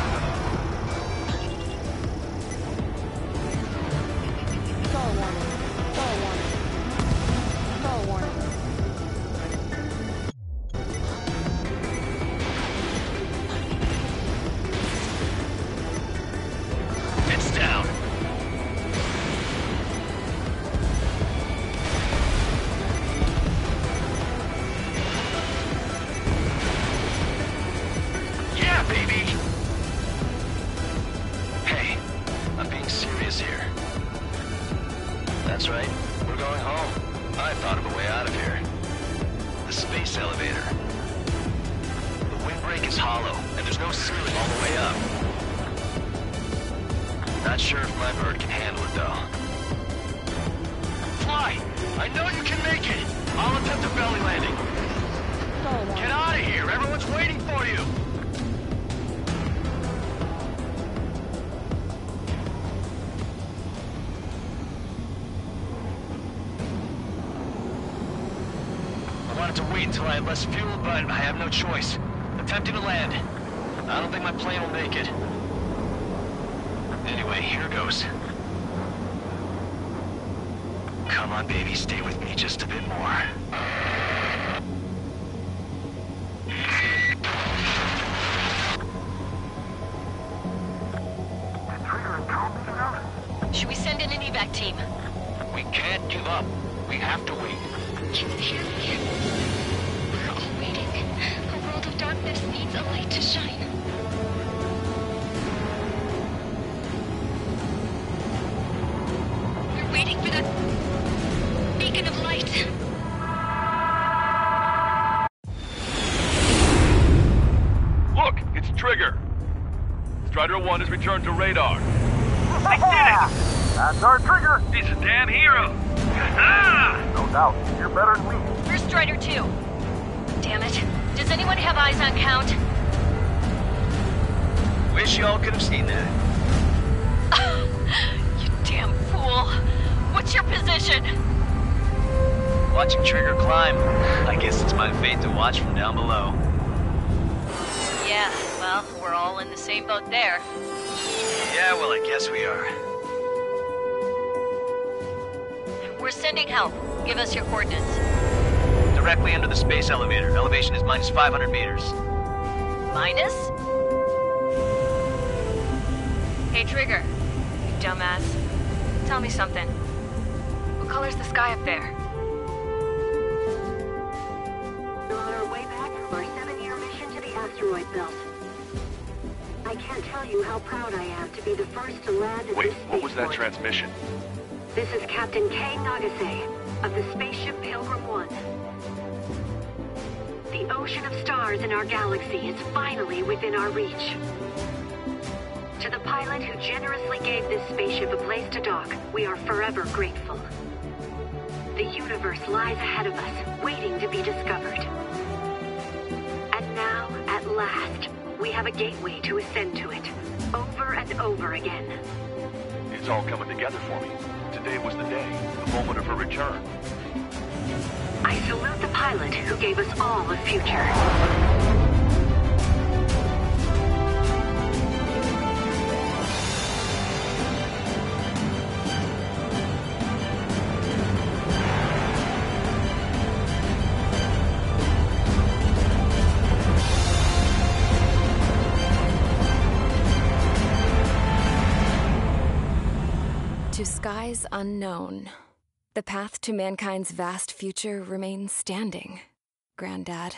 Stall warning. Stall warning. Stall warning. Until I have less fuel, but I have no choice. Attempting to land. I don't think my plane will make it. Anyway, here goes. Come on, baby, stay with me just a bit more. Should we send in an evac team? We can't give up. We have to wait. Can you hear me? We're all waiting. A world of darkness needs a light to shine. We're waiting for that beacon of light. Look, it's Trigger. Strider 1 has returned to radar. They did it! That's our Trigger! He's a damn hero! No doubt. You're better than me. Where's Strider 2? Damn it. Does anyone have eyes on Count? Wish y'all could have seen that. You damn fool. What's your position? Watching Trigger climb. I guess it's my fate to watch from down below. Yeah, well, we're all in the same boat there. Yeah, well, I guess we are. We're sending help. Give us your coordinates. Directly under the space elevator. Elevation is minus 500 meters. Minus? Hey, Trigger. You dumbass. Tell me something. What color's the sky up there? We're on our way back from our 7-year mission to the asteroid belt. I can't tell you how proud I am to be the first to land at Wait, this what was that spaceport. transmission? This is Captain Kay Nagase of the spaceship Pilgrim 1. The ocean of stars in our galaxy is finally within our reach. To the pilot who generously gave this spaceship a place to dock, we are forever grateful. The universe lies ahead of us, waiting to be discovered. And now, at last, we have a gateway to ascend to it, over and over again. It's all coming together for me. Today was the day, the moment of her return. I salute the pilot who gave us all a future. Skies unknown. The path to mankind's vast future remains standing, Granddad.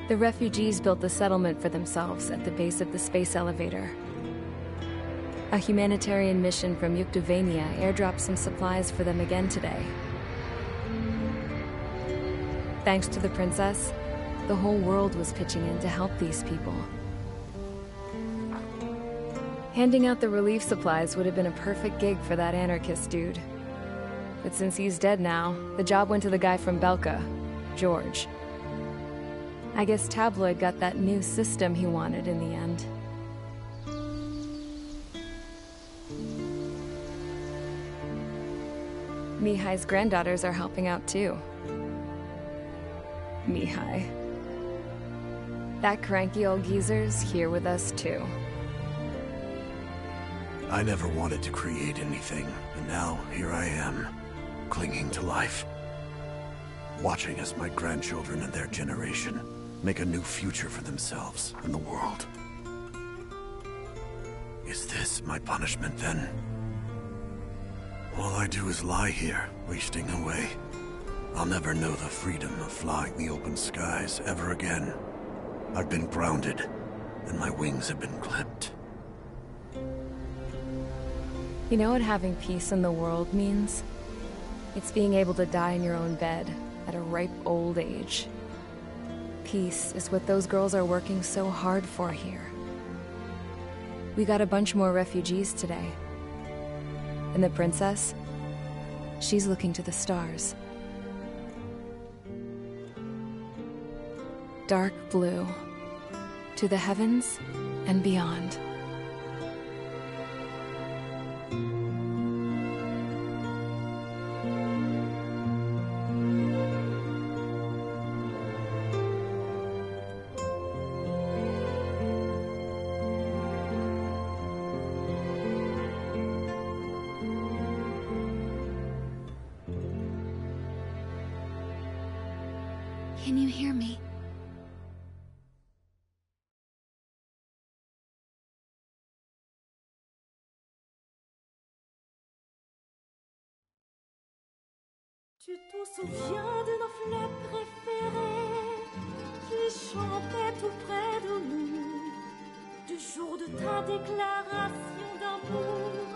The refugees built a settlement for themselves at the base of the space elevator. A humanitarian mission from Yuktovania airdropped some supplies for them again today. Thanks to the princess, the whole world was pitching in to help these people. Handing out the relief supplies would have been a perfect gig for that anarchist dude. But since he's dead now, the job went to the guy from Belka, George. I guess Tabloid got that new system he wanted in the end. Mihai's granddaughters are helping out too. Mihai. That cranky old geezer's here with us too. I never wanted to create anything, and now here I am, clinging to life. Watching as my grandchildren and their generation make a new future for themselves and the world. Is this my punishment then? All I do is lie here, wasting away. I'll never know the freedom of flying the open skies ever again. I've been grounded, and my wings have been clipped. You know what having peace in the world means? It's being able to die in your own bed at a ripe old age. Peace is what those girls are working so hard for here. We got a bunch more refugees today. And the princess? She's looking to the stars. Dark blue. To the heavens and beyond. Can you hear me? Tu te souviens de nos fleurs préférées qui chantaient tout près de nous, du jour de ta déclaration d'amour.